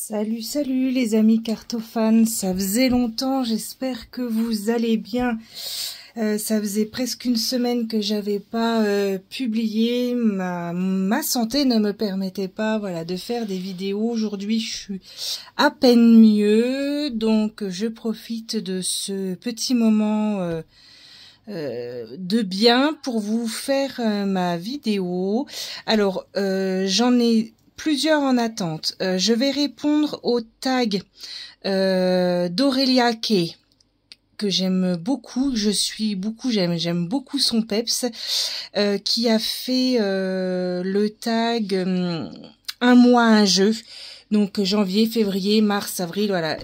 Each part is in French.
Salut, salut les amis cartophanes, ça faisait longtemps, j'espère que vous allez bien. Ça faisait presque une semaine que j'avais pas publié, ma santé ne me permettait pas de faire des vidéos. Aujourd'hui je suis à peine mieux, donc je profite de ce petit moment de bien pour vous faire ma vidéo. Alors j'en ai plusieurs en attente. Je vais répondre au tag d'Aurélia Kay, que j'aime beaucoup, j'aime beaucoup son peps, qui a fait le tag un mois un jeu, donc janvier, février, mars, avril, voilà.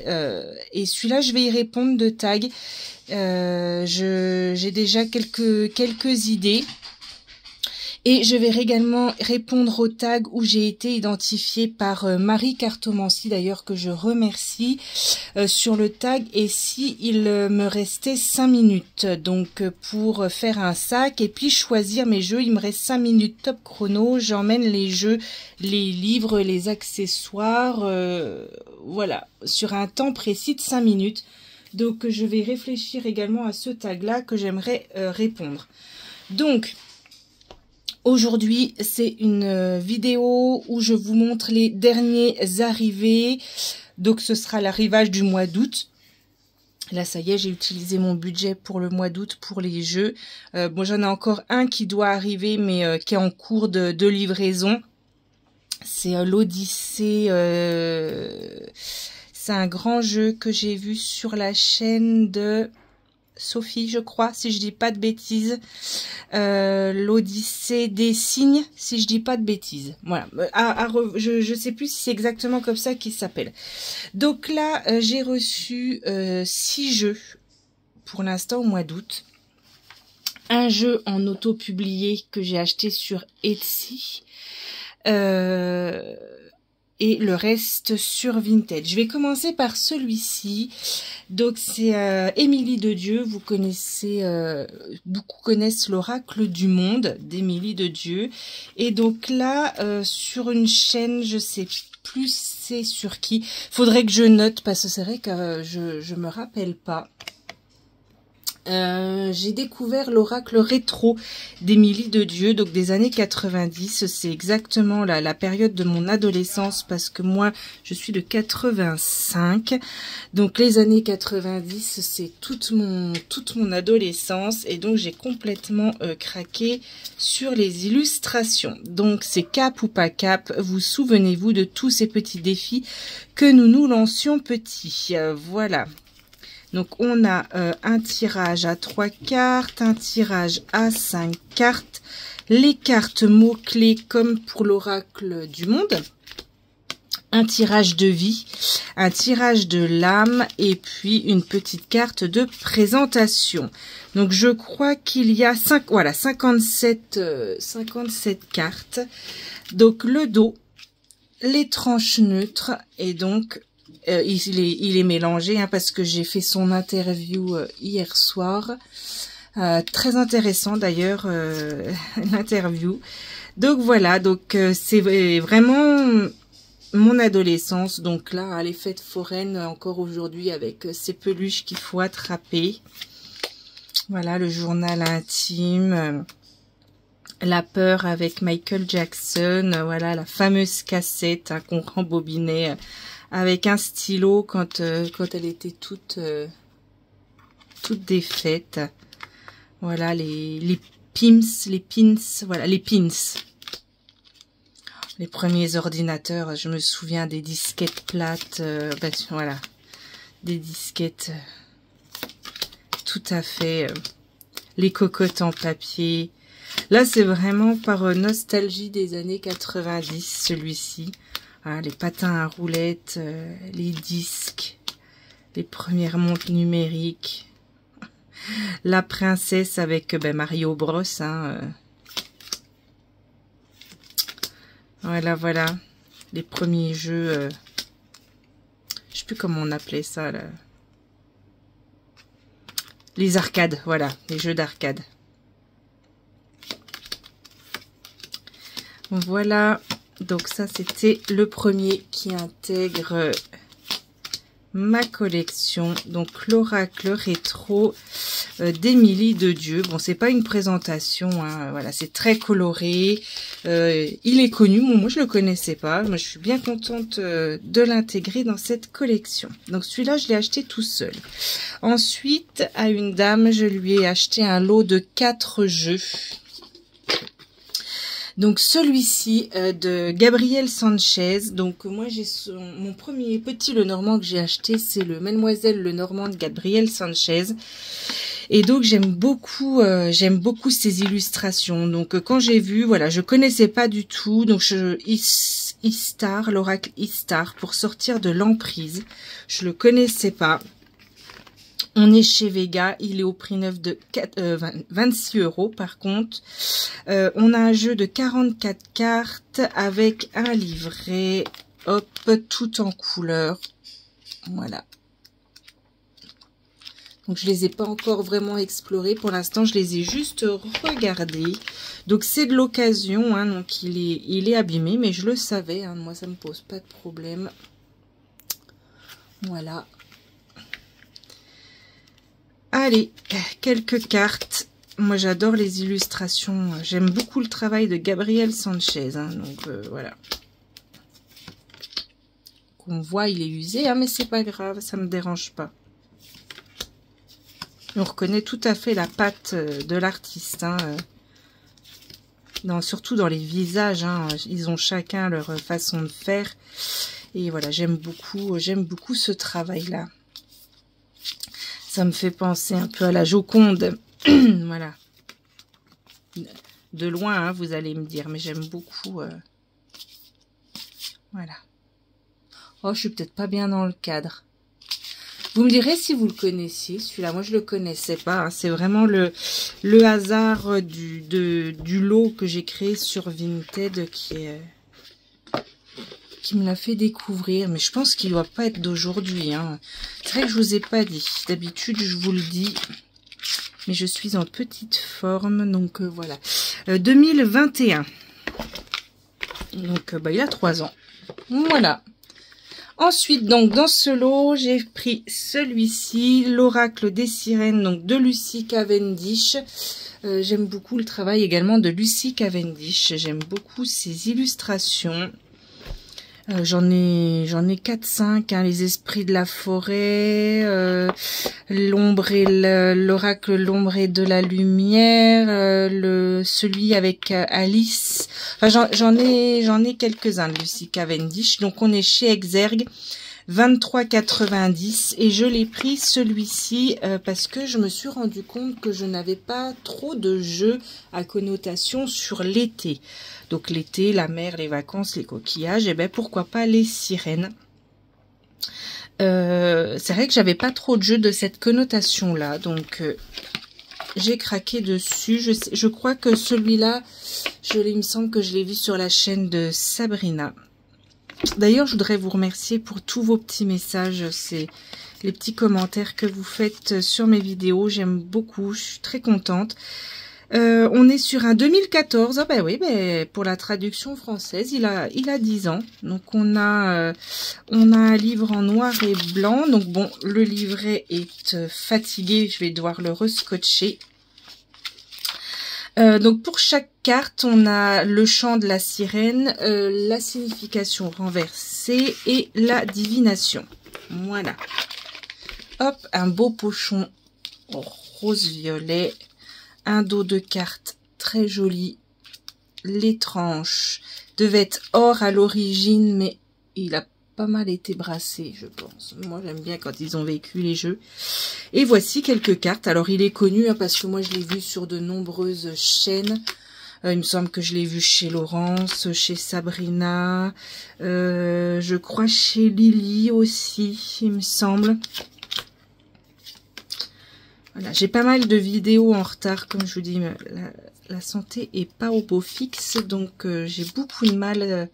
Et celui-là, je vais y répondre de tag. J'ai déjà quelques idées. Et je vais également répondre au tag où j'ai été identifiée par Marie Cartomancie, d'ailleurs que je remercie sur le tag. Et si il me restait 5 minutes donc pour faire un sac et puis choisir mes jeux, il me reste 5 minutes top chrono. J'emmène les jeux, les livres, les accessoires, voilà, sur un temps précis de 5 minutes. Donc je vais réfléchir également à ce tag là que j'aimerais répondre. Donc aujourd'hui, c'est une vidéo où je vous montre les derniers arrivés. Donc, ce sera l'arrivage du mois d'août. Là, ça y est, j'ai utilisé mon budget pour le mois d'août pour les jeux. Bon, j'en ai encore un qui doit arriver, mais qui est en cours de livraison. C'est l'Odyssée. C'est un grand jeu que j'ai vu sur la chaîne de Sophie, je crois, si je dis pas de bêtises. L'Odyssée des signes, si je dis pas de bêtises. Voilà. Je sais plus si c'est exactement comme ça qu'il s'appelle. Donc là, j'ai reçu 6 jeux pour l'instant au mois d'août. Un jeu en auto-publié que j'ai acheté sur Etsy. Et le reste sur Vinted. Je vais commencer par celui-ci. Donc c'est Émilie de Dieu. Vous connaissez, beaucoup connaissent l'oracle du monde d'Émilie de Dieu. Et donc là, sur une chaîne, je sais plus c'est sur qui. Faudrait que je note parce que c'est vrai que je me rappelle pas. J'ai découvert l'oracle rétro d'Émilie de Dieu, donc des années 90. C'est exactement la période de mon adolescence parce que moi, je suis de 85. Donc les années 90, c'est toute mon adolescence et donc j'ai complètement craqué sur les illustrations. Donc c'est cap ou pas cap, vous souvenez-vous de tous ces petits défis que nous lancions petits. Voilà. Donc, on a un tirage à 3 cartes, un tirage à 5 cartes, les cartes mots-clés comme pour l'oracle du monde, un tirage de vie, un tirage de l'âme et puis une petite carte de présentation. Donc, je crois qu'il y a 57 cartes. Donc, le dos, les tranches neutres et donc il est mélangé parce que j'ai fait son interview hier soir. Très intéressant d'ailleurs l'interview. Donc voilà, donc c'est vraiment mon adolescence. Donc là, les fêtes foraines encore aujourd'hui avec ces peluches qu'il faut attraper. Voilà, le journal intime. La peur avec Michael Jackson. Voilà, la fameuse cassette qu'on rembobinait avec un stylo quand elle était toute défaite. Voilà les pins, voilà les pins. Les premiers ordinateurs, je me souviens des disquettes plates, voilà, des disquettes tout à fait, les cocottes en papier. Là, c'est vraiment par nostalgie des années 90, celui-ci. Voilà, les patins à roulettes, les disques, les premières montres numériques, la princesse avec Mario Bros. Voilà, les premiers jeux, je sais plus comment on appelait ça, là. Les arcades, voilà, les jeux d'arcade. Voilà Donc ça, c'était le premier qui intègre ma collection. Donc l'oracle rétro d'Émilie de Dieu. Bon, c'est pas une présentation, hein, voilà, c'est très coloré. Il est connu, bon, moi je le connaissais pas. Moi je suis bien contente de l'intégrer dans cette collection. Donc celui-là, je l'ai acheté tout seul. Ensuite, à une dame, je lui ai acheté un lot de 4 jeux. Donc celui-ci de Gabriel Sanchez. Donc moi j'ai mon premier petit Lenormand que j'ai acheté, c'est le Mademoiselle Lenormand de Gabriel Sanchez. Et donc j'aime beaucoup ces illustrations. Donc quand j'ai vu, voilà, je connaissais pas du tout. Donc Istar, l'oracle Istar pour sortir de l'emprise. Je le connaissais pas. On est chez Vega, il est au prix neuf de 26 € par contre. On a un jeu de 44 cartes avec un livret, hop, tout en couleur. Voilà. Donc je les ai pas encore vraiment explorés. Pour l'instant, je les ai juste regardés. Donc c'est de l'occasion, hein, donc il est abîmé, mais je le savais, hein, moi ça me pose pas de problème. Voilà. Allez, quelques cartes. Moi, j'adore les illustrations. J'aime beaucoup le travail de Gabriel Sanchez. Hein, donc, voilà. Qu'on voit, il est usé, hein, mais c'est pas grave, ça me dérange pas. On reconnaît tout à fait la patte de l'artiste. Hein, surtout dans les visages. Hein, ils ont chacun leur façon de faire. Et voilà, j'aime beaucoup ce travail-là. Ça me fait penser un peu à la Joconde. Voilà. De loin, hein, vous allez me dire. Mais j'aime beaucoup. Voilà. Oh, je suis peut-être pas bien dans le cadre. Vous me direz si vous le connaissiez, celui-là. Moi, je le connaissais pas. Hein. C'est vraiment le hasard du lot que j'ai créé sur Vinted qui me l'a fait découvrir, mais je pense qu'il doit pas être d'aujourd'hui. Hein. C'est vrai que je vous ai pas dit. D'habitude, je vous le dis, mais je suis en petite forme, donc voilà. 2021. Donc, il a 3 ans. Voilà. Ensuite, donc, dans ce lot, j'ai pris celui-ci, l'oracle des sirènes, donc de Lucy Cavendish. J'aime beaucoup le travail également de Lucy Cavendish. J'aime beaucoup ses illustrations. J'en ai 4-5, hein, les esprits de la forêt, l'ombre et l'oracle l'ombre et de la lumière, celui avec Alice. Enfin, j'en ai quelques-uns de Lucy Cavendish. Donc on est chez Exergue, 23,90 et je l'ai pris celui-ci parce que je me suis rendu compte que je n'avais pas trop de jeux à connotation sur l'été. Donc l'été, la mer, les vacances, les coquillages, et ben pourquoi pas les sirènes. C'est vrai que j'avais pas trop de jeux de cette connotation-là, donc j'ai craqué dessus. Je crois que celui-là, il me semble que je l'ai vu sur la chaîne de Sabrina. D'ailleurs, je voudrais vous remercier pour tous vos petits messages, c'est les petits commentaires que vous faites sur mes vidéos. J'aime beaucoup, je suis très contente. On est sur un 2014. Ah ben oui, ben pour la traduction française, il a 10 ans. Donc on a un livre en noir et blanc. Donc bon, le livret est fatigué, je vais devoir le rescotcher. Donc pour chaque carte, on a le chant de la sirène, la signification renversée et la divination. Voilà. Hop, un beau pochon rose-violet. Un dos de cartes très joli. Les tranches devaient être or à l'origine, mais il a pas mal été brassé, je pense. Moi, j'aime bien quand ils ont vécu les jeux. Et voici quelques cartes. Alors, il est connu hein, parce que moi, je l'ai vu sur de nombreuses chaînes. Il me semble que je l'ai vu chez Laurence, chez Sabrina, je crois chez Lily aussi, il me semble. Voilà, j'ai pas mal de vidéos en retard, comme je vous dis, la santé est pas au beau fixe, donc j'ai beaucoup de mal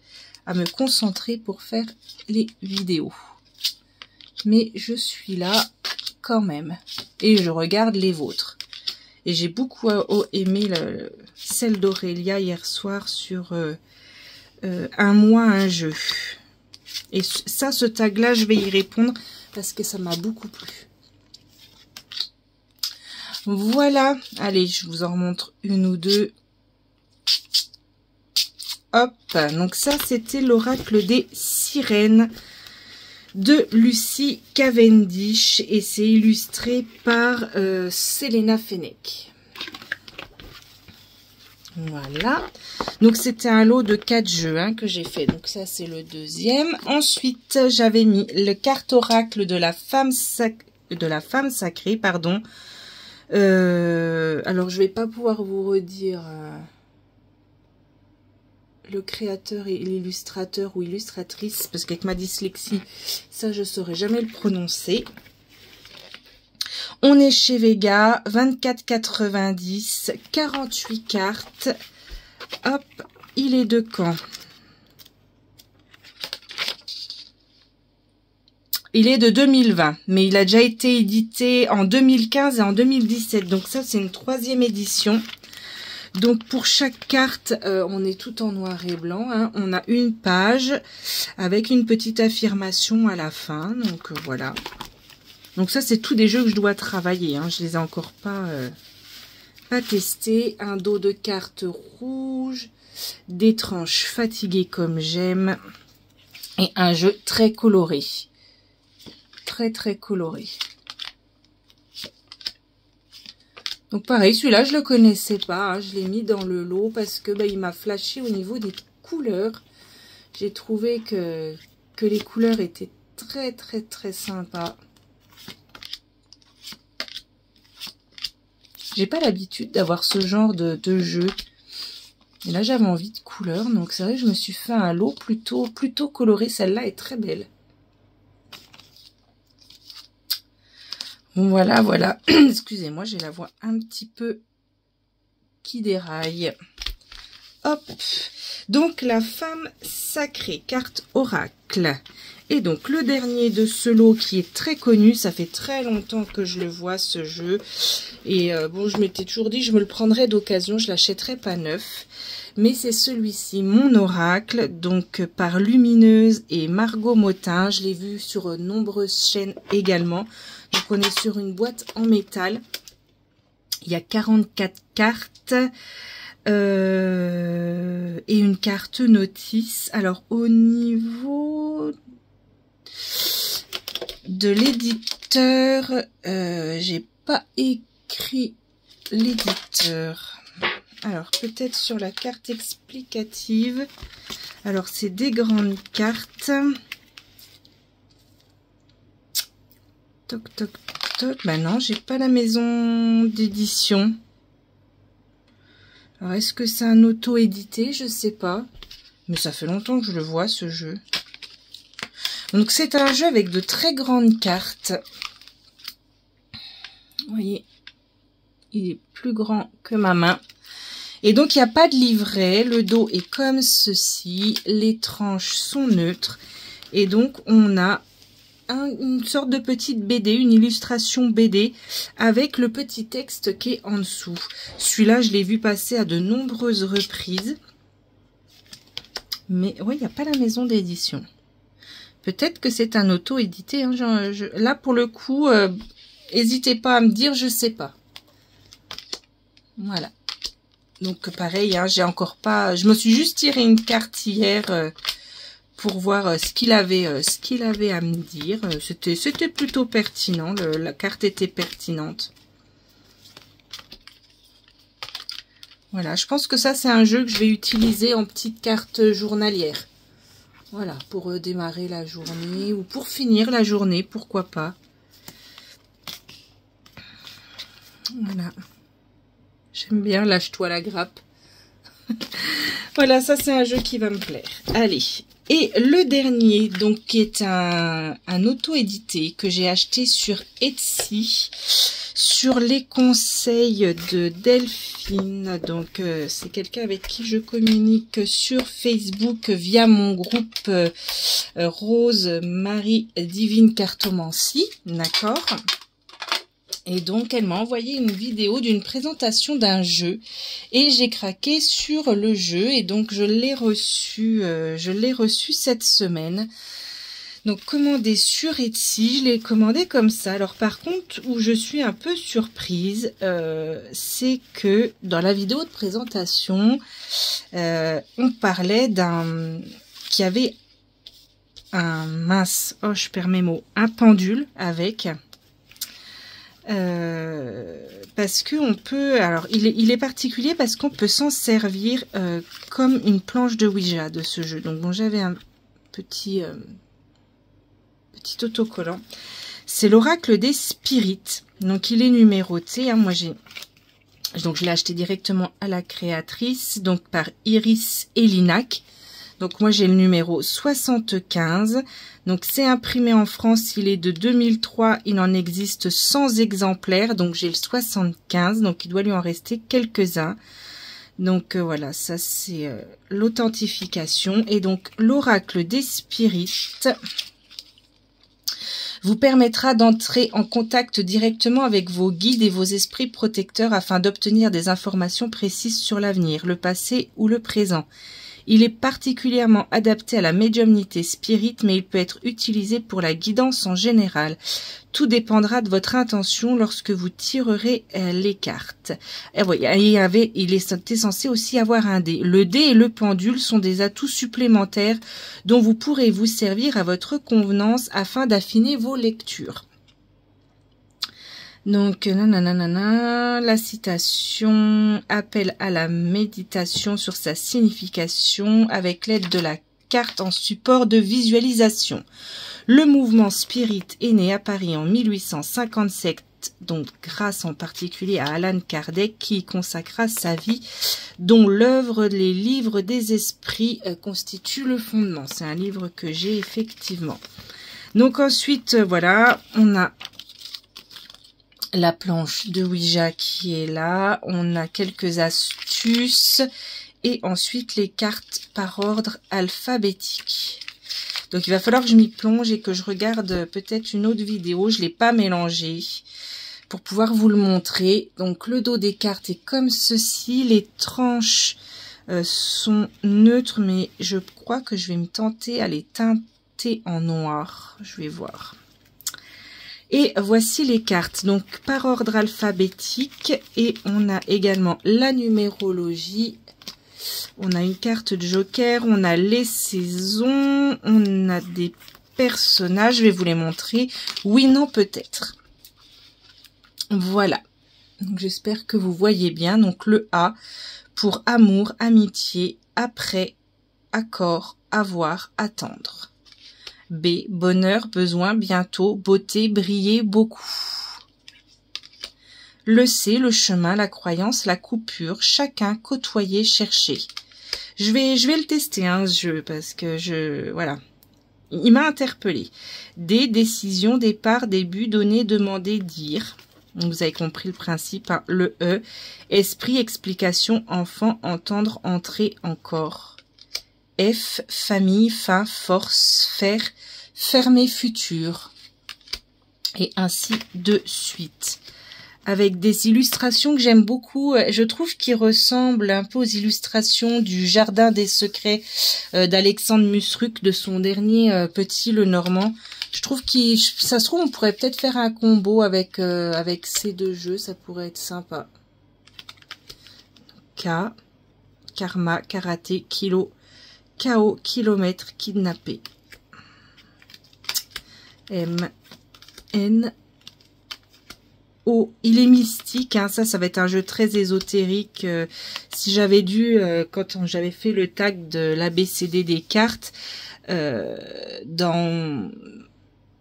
à me concentrer pour faire les vidéos. Mais je suis là quand même, et je regarde les vôtres. Et j'ai beaucoup aimé celle d'Aurélia hier soir sur un mois un jeu. Et ça, ce tag-là, je vais y répondre parce que ça m'a beaucoup plu. Voilà. Allez, je vous en remontre une ou deux. Hop. Donc ça, c'était l'oracle des sirènes de Lucie Cavendish. Et c'est illustré par Selena Fenech. Voilà. Donc c'était un lot de 4 jeux hein, que j'ai fait. Donc ça c'est le deuxième. Ensuite j'avais mis le carte oracle de la femme sacrée, pardon. Alors je vais pas pouvoir vous redire le créateur et l'illustrateur ou illustratrice parce qu'avec ma dyslexie ça je saurais jamais le prononcer. On est chez Vega, 24,90, 48 cartes. Hop, il est de quand? Il est de 2020, mais il a déjà été édité en 2015 et en 2017. Donc ça, c'est une 3e édition. Donc pour chaque carte, on est tout en noir et blanc. Hein. On a une page avec une petite affirmation à la fin. Donc voilà. Donc ça, c'est tous des jeux que je dois travailler. Hein. Je les ai encore pas testés. Un dos de cartes rouges, des tranches fatiguées comme j'aime, et un jeu très coloré. Très très coloré. Donc pareil, celui-là, je le connaissais pas. Hein. Je l'ai mis dans le lot parce que il m'a flashé au niveau des couleurs. J'ai trouvé que les couleurs étaient très très très sympas. J'ai pas l'habitude d'avoir ce genre de jeu. Et là, j'avais envie de couleurs. Donc, c'est vrai que je me suis fait un lot plutôt coloré. Celle-là est très belle. Bon, voilà, voilà. Excusez-moi, j'ai la voix un petit peu qui déraille. Hop. Donc, la femme sacrée, carte oracle. Et donc, le dernier de ce lot qui est très connu, ça fait très longtemps que je le vois, ce jeu. Et bon, je m'étais toujours dit, je me le prendrais d'occasion, je l'achèterais pas neuf. Mais c'est celui-ci, Mon Oracle, donc par Lumineuse et Margot Motin. Je l'ai vu sur nombreuses chaînes également. Donc, on est sur une boîte en métal. Il y a 44 cartes. Et une carte notice. Alors, au niveau de l'éditeur, j'ai pas écrit l'éditeur. Alors, peut-être sur la carte explicative. Alors, c'est des grandes cartes. Toc, toc, toc. Bah non, j'ai pas la maison d'édition. Alors, est-ce que c'est un auto-édité? Je sais pas. Mais ça fait longtemps que je le vois, ce jeu. Donc, c'est un jeu avec de très grandes cartes. Vous voyez, il est plus grand que ma main. Et donc, il n'y a pas de livret. Le dos est comme ceci. Les tranches sont neutres. Et donc, on a une sorte de petite BD, une illustration BD avec le petit texte qui est en dessous. Celui-là, je l'ai vu passer à de nombreuses reprises. Mais oui, il n'y a pas la maison d'édition. Peut-être que c'est un auto-édité. Hein, là, pour le coup, n'hésitez pas à me dire, je sais pas. Voilà. Donc, pareil, hein, j'ai encore pas... Je me suis juste tiré une carte hier pour voir ce qu'il avait à me dire. C'était plutôt pertinent. La carte était pertinente. Voilà, je pense que ça, c'est un jeu que je vais utiliser en petite carte journalière. Voilà, pour démarrer la journée ou pour finir la journée, pourquoi pas. Voilà. J'aime bien, lâche-toi la grappe. Voilà, ça c'est un jeu qui va me plaire. Allez, et le dernier, donc, qui est un auto-édité que j'ai acheté sur Etsy, sur les conseils de Delphine. Donc, c'est quelqu'un avec qui je communique sur Facebook via mon groupe Rose Marie Divine Cartomancie, d'accord ? Et donc, elle m'a envoyé une vidéo d'une présentation d'un jeu. Et j'ai craqué sur le jeu. Et donc, je l'ai reçu cette semaine. Donc, commandé sur Etsy. Je l'ai commandé comme ça. Alors, par contre, où je suis un peu surprise, c'est que dans la vidéo de présentation, on parlait qui avait je perds mes mots, un pendule avec... parce que on peut, alors il est particulier parce qu'on peut s'en servir comme une planche de Ouija de ce jeu. Donc bon, j'avais un petit autocollant. C'est l'oracle des spirites. Donc il est numéroté. Hein, donc je l'ai acheté directement à la créatrice, donc par Iris Elinac. Donc moi j'ai le numéro 75, donc c'est imprimé en France, il est de 2003, il en existe 100 exemplaires, donc j'ai le 75, donc il doit lui en rester quelques-uns. Donc voilà, ça c'est l'authentification. Et donc l'oracle des spirites vous permettra d'entrer en contact directement avec vos guides et vos esprits protecteurs afin d'obtenir des informations précises sur l'avenir, le passé ou le présent. Il est particulièrement adapté à la médiumnité spirit, mais il peut être utilisé pour la guidance en général. Tout dépendra de votre intention lorsque vous tirerez les cartes. Et oui, il était censé aussi avoir un dé. Le dé et le pendule sont des atouts supplémentaires dont vous pourrez vous servir à votre convenance afin d'affiner vos lectures. Donc, la citation appelle à la méditation sur sa signification avec l'aide de la carte en support de visualisation. Le mouvement spirit est né à Paris en 1857, donc grâce en particulier à Allan Kardec qui y consacra sa vie, dont l'œuvre Les Livres des Esprits constitue le fondement. C'est un livre que j'ai effectivement. Donc ensuite, voilà, on a la planche de Ouija qui est là, on a quelques astuces et ensuite les cartes par ordre alphabétique. Donc il va falloir que je m'y plonge et que je regarde peut-être une autre vidéo, je ne l'ai pas mélangé pour pouvoir vous le montrer. Donc le dos des cartes est comme ceci, les tranches sont neutres, mais je crois que je vais me tenter à les teinter en noir, je vais voir. Et voici les cartes, donc par ordre alphabétique, et on a également la numérologie, on a une carte de joker, on a les saisons, on a des personnages, je vais vous les montrer, oui, non, peut-être. Voilà, donc j'espère que vous voyez bien, donc le A pour amour, amitié, après, accord, avoir, attendre. B, bonheur, besoin, bientôt, beauté, briller, beaucoup. Le C, le chemin, la croyance, la coupure, chacun, côtoyer, chercher. Je vais le tester, hein, ce jeu, parce que voilà. Il m'a interpellé. D, décision, départ, début, donner, demander, dire. Donc, vous avez compris le principe, hein. Le E, esprit, explication, enfant, entendre, entrer, encore. F, famille, fin, force, faire, fermer, futur. Et ainsi de suite. Avec des illustrations que j'aime beaucoup. Je trouve qu'ils ressemblent un peu aux illustrations du Jardin des Secrets d'Alexandre Musruc, de son dernier Petit le Normand. Je trouve ça se trouve, on pourrait peut-être faire un combo avec ces deux jeux. Ça pourrait être sympa. K, karma, karaté, kilo, KO, kilomètre, kidnappé. M, N, O. Il est mystique, hein, ça va être un jeu très ésotérique. Si j'avais quand j'avais fait le tag de l'ABCD des cartes, je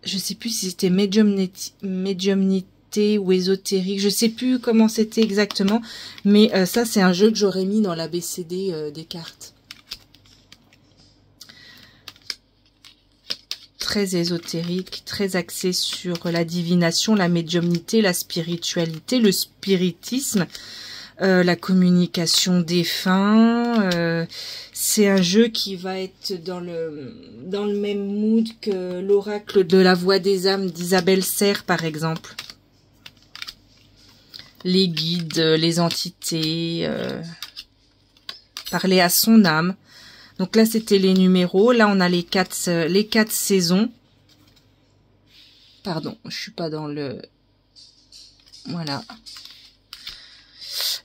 sais plus si c'était médiumnité ou ésotérique, je sais plus comment c'était exactement, mais ça c'est un jeu que j'aurais mis dans l'ABCD des cartes. Très ésotérique, très axé sur la divination, la médiumnité, la spiritualité, le spiritisme, la communication défunt. C'est un jeu qui va être dans le même mood que l'oracle de la voix des âmes d'Isabelle Serres, par exemple. les guides, les entités, parler à son âme. Donc là, c'était les numéros. Là, on a les quatre saisons. Pardon, je suis pas dans le... Voilà.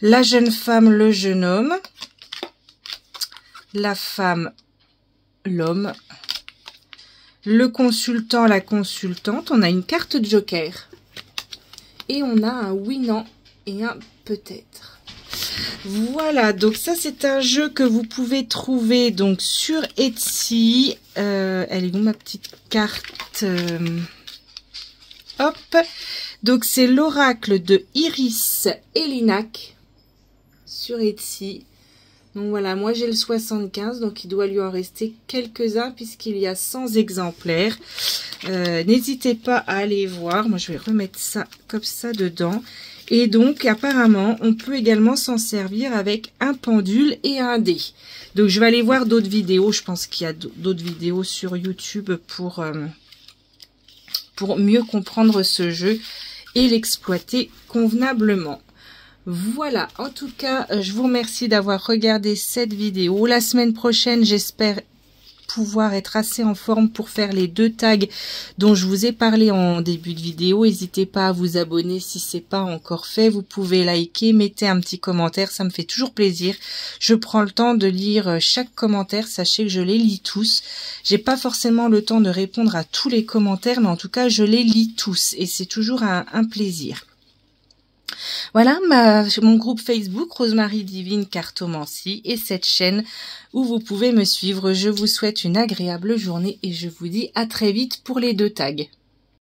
La jeune femme, le jeune homme. La femme, l'homme. Le consultant, la consultante. On a une carte joker. Et on a un oui, non et un peut-être. Voilà, donc ça c'est un jeu que vous pouvez trouver donc sur Etsy. Elle est où ma petite carte? Hop. Donc c'est l'oracle de Iris Elinac sur Etsy. Donc voilà, moi j'ai le 75, donc il doit lui en rester quelques-uns puisqu'il y a 100 exemplaires. N'hésitez pas à aller voir. Moi je vais remettre ça comme ça dedans. Et donc, apparemment, on peut également s'en servir avec un pendule et un dé. Donc, je vais aller voir d'autres vidéos. Je pense qu'il y a d'autres vidéos sur YouTube pour mieux comprendre ce jeu et l'exploiter convenablement. Voilà, en tout cas, je vous remercie d'avoir regardé cette vidéo. La semaine prochaine, j'espère pouvoir être assez en forme pour faire les 2 tags dont je vous ai parlé en début de vidéo. N'hésitez pas à vous abonner si c'est pas encore fait. Vous pouvez liker, mettez un petit commentaire, ça me fait toujours plaisir. Je prends le temps de lire chaque commentaire, sachez que je les lis tous. J'ai pas forcément le temps de répondre à tous les commentaires, mais en tout cas je les lis tous et c'est toujours un plaisir. Voilà mon groupe Facebook Rosemarie Divine Cartomancie et cette chaîne où vous pouvez me suivre. Je vous souhaite une agréable journée et je vous dis à très vite pour les 2 tags.